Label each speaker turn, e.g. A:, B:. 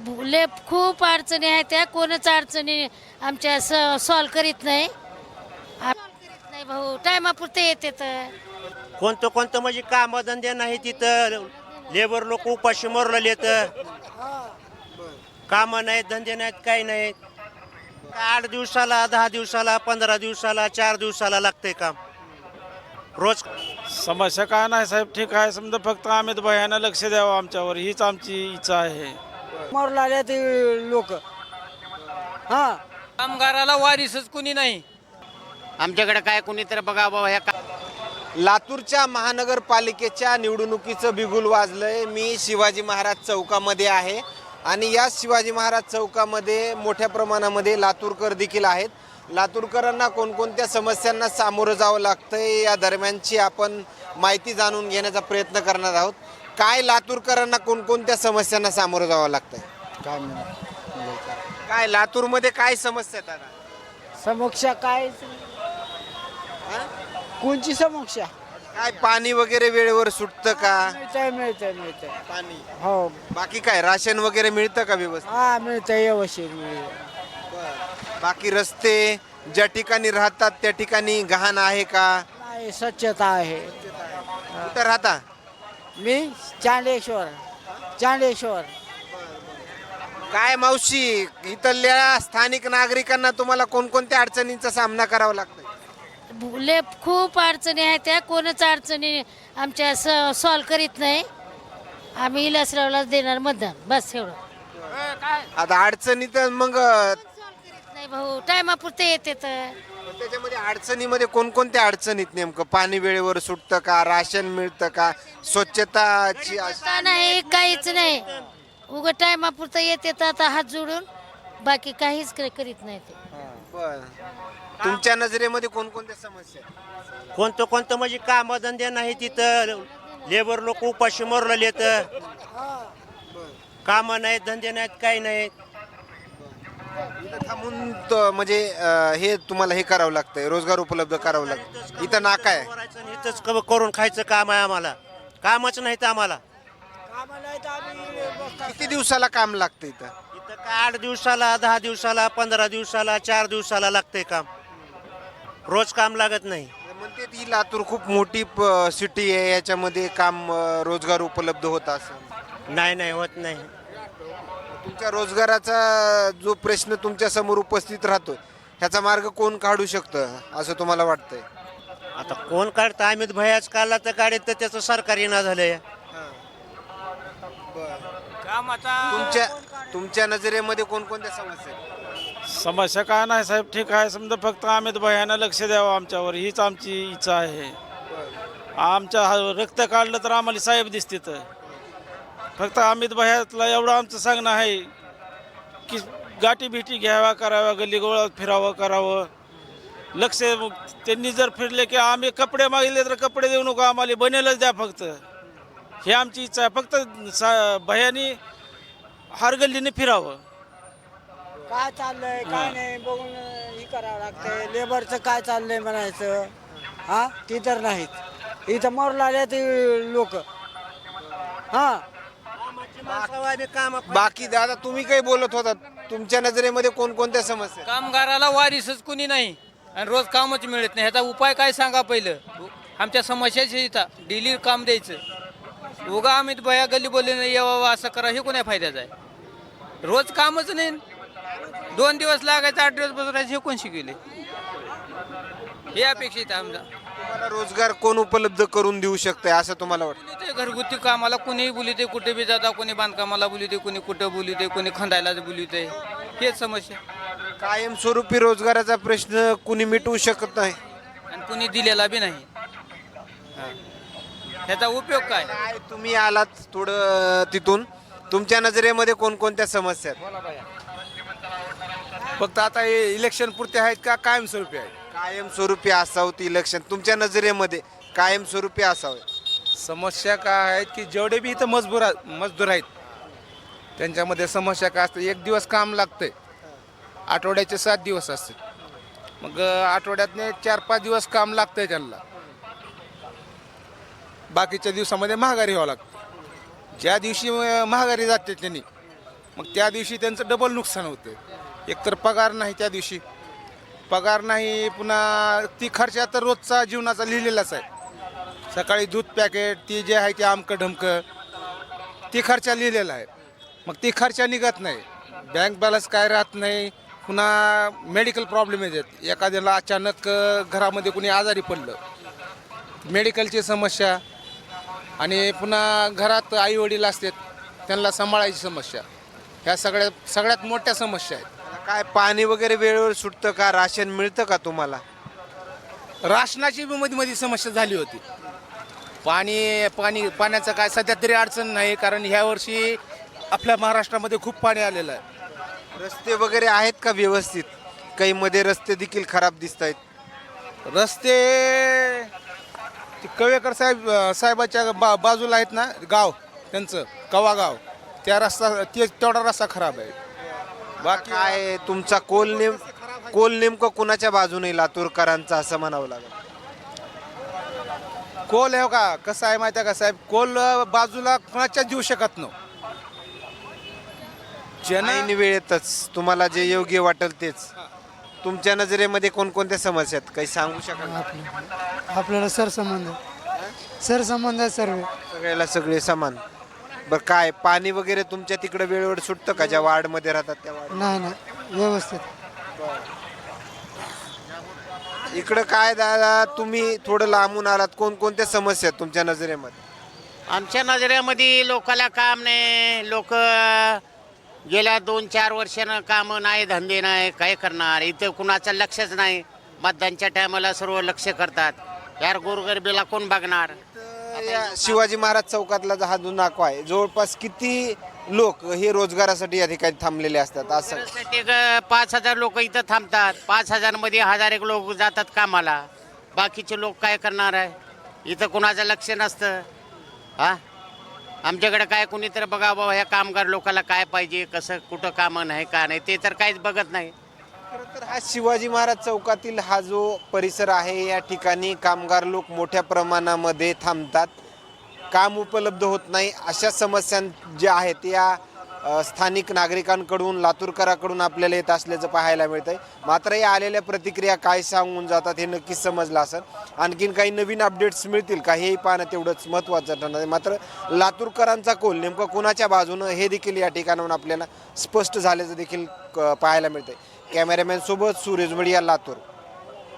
A: लय खूप अडचणी आहेत त्या कोणच अडचणी आमच्या सॉल्व करीत नाही करीत नाही भाऊ टायमापुरते येते तर
B: कोणतं कोणतं म्हणजे कामधंदे नाही तिथं लेबर लोक उपाशी मरलेले तर कामं नाहीत धंदे नाहीत काही नाहीत 8 दिवसाला 10 दिवसाला 15 दिवसाला 4 दिवसाला लागतंय काम रोज
C: समस्या काय नाही साहेब, ठीक आहे. समजा फक्त अमित भैयानं लक्ष द्यावं आमच्यावर, हीच आमची इच्छा आहे.
D: मरला ते लोक हा
E: कामगाराला वारीसच कुणी नाही.
B: आमच्याकडे काय कोणी तर बघा बाबा ह्या
F: लातूरच्या महानगरपालिकेच्या निवडणुकीचं बिगुल वाजलंय. मी शिवाजी महाराज चौकामध्ये आहे आणि या शिवाजी महाराज चौकामध्ये मोठ्या प्रमाणामध्ये लातूरकर देखील आहेत. लातूरकरांना कोणकोणत्या समस्यांना सामोरं जावं लागतंय या दरम्यानची आपण माहिती जाणून घेण्याचा प्रयत्न करणार आहोत. काय लातूरकरांना कोणकोणत्या समस्यांना सामोरं जावं लागतंय? काय लातूरमध्ये काय समस्या आहेत आता?
D: समक्षा काय कोणची समक्षा
F: काय पाणी वगैरे वेळेवर सुटतं का?
D: मिळतंय
F: पाणी
D: हो
F: बाकी काय राशन वगैरे मिळतं का व्यवस्थित?
D: हा मिळतंय व्यवस्थित मिळतं.
F: बाकी रस्ते ज्या ठिकाणी राहतात त्या ठिकाणी घाण आहे का?
D: नाही स्वच्छता आहे.
F: कुठं राहता?
D: मी चांडेश्वर
F: काय मावशी इथल्या स्थानिक नागरिकांना तुम्हाला कोणकोणत्या अडचणींचा सामना करावा लागतो?
A: लय खूप अडचणी आहेत त्या कोणच अडचणी आमच्या सॉल्व करीत नाही आम्ही इलासरावला देणार मतदान बस एवढं
F: आता अडचणी तर मग
A: नाही भाऊ टायमापुरते येते तर
F: त्याच्यामध्ये अडचणीमध्ये कोणकोणत्या अडचणीत नेमकं पाणी वेळेवर सुटतं का? राशन मिळतं का? स्वच्छताची
A: आता नाही काहीच नाही उगं टायमापुरतं येते तर आता हात जोडून बाकी काहीच करीत नाही ते
F: बरं. तुमच्या नजरेमध्ये कोणकोणत्या समस्या आहेत?
B: कोणतं कोणतं म्हणजे कामधंदे नाही तिथं लेबर लोक उपाशी मरलेले तर कामं नाहीत धंदे नाहीत काही नाहीत
F: इथं थांबून म्हणजे हे तुम्हाला हे करावं लागतंय, रोजगार उपलब्ध करावं लागतं. इथं नाका आहे.
B: इथंच करून खायचं काम आहे आम्हाला कामच नाहीत आम्हाला
F: किती दिवसाला काम लागतं इथं?
B: इथं काय 8 दिवसाला 10 दिवसाला 15 दिवसाला 4 दिवसाला लागतंय काम रोज काम लागत नाही.
F: म्हणते ती लातूर खूप मोठी सिटी आहे, याच्यामध्ये काम रोजगार उपलब्ध होत असं.
B: नाही होत नाही.
F: तुमच्या रोजगाराचा जो प्रश्न तुमच्या समोर उपस्थित राहतो ह्याचा मार्ग कोण काढू शकतं असं तुम्हाला वाटतंय?
B: आता कोण काढतं अमित भैयाच काढला तर गाडीत तर त्याचं सरकार येणं झालंय.
E: काम आता
F: तुमच्या नजरेमध्ये कोणकोणत्या समस्या आहेत?
C: समस्या काय नाही साहेब, ठीक आहे. समजा फक्त अमित भैयानं लक्ष द्यावं आमच्यावर, हीच आमची इच्छा आहे. आमच्या रक्त काढलं तर आम्हाला साहेब दिसते तर फक्त अमित भैयातला एवढं आमचं सांगणं आहे की गाठी भेटी घ्याव्या कराव्या, गल्ली गोळात फिरावं करावं. लक्ष त्यांनी जर फिरले की आम्ही कपडे मागितले तर कपडे देऊ नको, आम्हाला बनेलच द्या फक्त, ही आमची इच्छा आहे. फक्त भैयानी हर गल्लीने फिरावं.
D: काय चाललंय काय नाही बघून हे करावं लागतंय. लेबरचं काय चाललंय म्हणायचं हा ती तर नाहीत. इथं मरला ते लोक हा
F: बाकी दादा तुम्ही काही बोलत होता, तुमच्या नजरेमध्ये कोणकोणत्या समस्या आहेत?
E: कामगाराला वारीसच कुणी नाही आणि रोज कामच मिळत नाही. ह्याचा उपाय काय सांगा पहिलं. आमच्या समस्याची इथं डेली काम द्यायचं. उगा अमित भैया गल्ली बोलले नाही यावं असं करा हे कोणा फायद्याचं आहे. रोज कामच नाही. 2 दिवस लागायचं 8 दिवस बसवायचं हे कोण शिकवले हे अपेक्षित आहे आमचा.
F: तुम्हाला रोजगार कोण उपलब्ध करून देऊ शकतंय असं तुम्हाला वाटतं?
E: बोलते घरगुती कामाला कोणीही बोलते, कुठे बी जाता, कोणी बांधकामाला बोलते, कोणी कुठं बोलते, कोणी खंदायलाच बोलते. हेच समस्या
F: कायमस्वरूपी रोजगाराचा प्रश्न कुणी मिटवू शकत नाही
E: आणि कुणी दिलेला बी नाही. ह्याचा उपयोग काय?
F: काय तुम्ही आलात थोडं तिथून, तुमच्या नजरेमध्ये कोणकोणत्या समस्या आहेत?
G: फक्त आता हे इलेक्शन पुरते आहेत का कायमस्वरूपी आहेत?
F: कायमस्वरूपी असावं इलेक्शन तुमच्या नजरेमध्ये कायमस्वरूपी असावं.
G: समस्या काय आहेत की जेवढे बी इथं मजदूर आहेत त्यांच्यामध्ये समस्या काय असते, एक दिवस काम लागतंय, आठवड्याचे 7 दिवस असते, मग आठवड्यातने 4-5 दिवस काम लागतंय त्यांना. बाकीच्या दिवसामध्ये महागारी व्हावं लागते. ज्या दिवशी महागारी जाते त्यांनी मग त्या दिवशी त्यांचं डबल नुकसान होतं. एकतर पगार नाही त्या दिवशी, पगार नाही, पुन्हा ती खर्च तर रोजचा जीवनाचा लिहिलेलाच आहे. सकाळी दूध पॅकेट ती जे आहे ते आमकं ढमकं ती खर्च लिहिलेला आहे. मग ती खर्च निघत नाही, बँक बॅलन्स काय राहत नाही, पुन्हा मेडिकल प्रॉब्लेम येतात. एखाद्याला अचानक घरामध्ये कोणी आजारी पडलं, मेडिकलची समस्या, आणि पुन्हा घरात आईवडील असतात त्यांना सांभाळायची समस्या, ह्या सगळ्यात मोठ्या समस्या आहेत.
F: काय पाणी वगैरे वेळेवर सुटतं का? राशन मिळतं का तुम्हाला?
G: राशनाची बी मध्ये समस्या झाली होती. पाण्याचं काय सध्या तरी अडचण नाही, कारण ह्या वर्षी आपल्या महाराष्ट्रामध्ये खूप पाणी आलेलं आहे.
F: रस्ते वगैरे आहेत का व्यवस्थित? काही मध्ये रस्ते देखील खराब दिसत आहेत.
G: रस्ते ते कवेकर साहेबाच्या बाजूला आहेत ना गाव, त्यांचं कवा गाव, त्या रस्ता तेवढा रस्ता खराब आहे.
F: बाकी काय तुमचा कोल नेमकं कुणाच्या बाजूने? लातूरकरांचा असं म्हणावं लागेल.
G: कोल आहे का, कसं आहे माहिती आहे का साहेब, कोल बाजूला कुणाच्याच देऊ शकत नाही.
F: ऐन वेळेतच तुम्हाला जे योग्य वाटेल तेच. तुमच्या नजरेमध्ये कोणकोणत्या समस्या आहेत, काही सांगू शकाल?
D: आपल्याला सरसंबंध आहे सर्व.
F: सगळ्याला सगळे समान. बरं, काय पाणी वगैरे तुमच्या तिकडे वेळेवर सुटतं का? ज्या वार्डमध्ये राहतात त्या वार्ड?
D: नाही व्यवस्थित.
F: इकडं काय दादा, तुम्ही थोडं लांबून आलात, कोणकोणत्या समस्या आहेत तुमच्या नजरेमध्ये?
H: आमच्या नजरेमध्ये लोकाला काम नाही. लोक गेल्या 2-4 वर्षानं कामं नाही, धंदे नाही, काय करणार. इथं कुणाचं लक्षच नाही. मतदानच्या टायमाला सर्व लक्ष करतात. यार गोरगरिबीला कोण बघणार?
F: या शिवाजी महाराज चौकातला हा जो नाका आहे, जवळपास किती लोक हे रोजगारासाठी या ठिकाणी थांबलेले असतात? असं
H: 5,000 लोक इथं थांबतात. 5,000 मध्ये 1,000 लोक जातात कामाला. बाकीचे लोक काय करणार आहे? इथं कुणाचं लक्ष नसतं. आमच्याकडे काय कुणी तर बघा बाबा ह्या कामगार लोकांना काय पाहिजे, कसं कुठं कामं नाही का नाही, ते तर काहीच बघत नाही.
F: तर हा शिवाजी महाराज चौकातील हा जो परिसर आहे, या ठिकाणी कामगार लोक मोठ्या प्रमाणामध्ये थांबतात. काम उपलब्ध होत नाही, अशा समस्या ज्या आहेत या स्थानिक नागरिकांकडून, लातूरकरांकडून आपल्याला येत असल्याचं पाहायला मिळतं आहे. मात्र या आलेल्या प्रतिक्रिया काय सांगून जातात हे नक्कीच समजलं असेल. आणखीन काही नवीन अपडेट्स मिळतील का हेही पाहणं तेवढंच महत्त्वाचं ठरणार आहे. मात्र लातूरकरांचा कौल नेमकं कुणाच्या बाजूनं हे देखील या ठिकाणाहून आपल्याला स्पष्ट झाल्याचं देखील पाहायला मिळतं आहे. कॅमेरामॅन सोबत सुरेश बडिया, लातूर.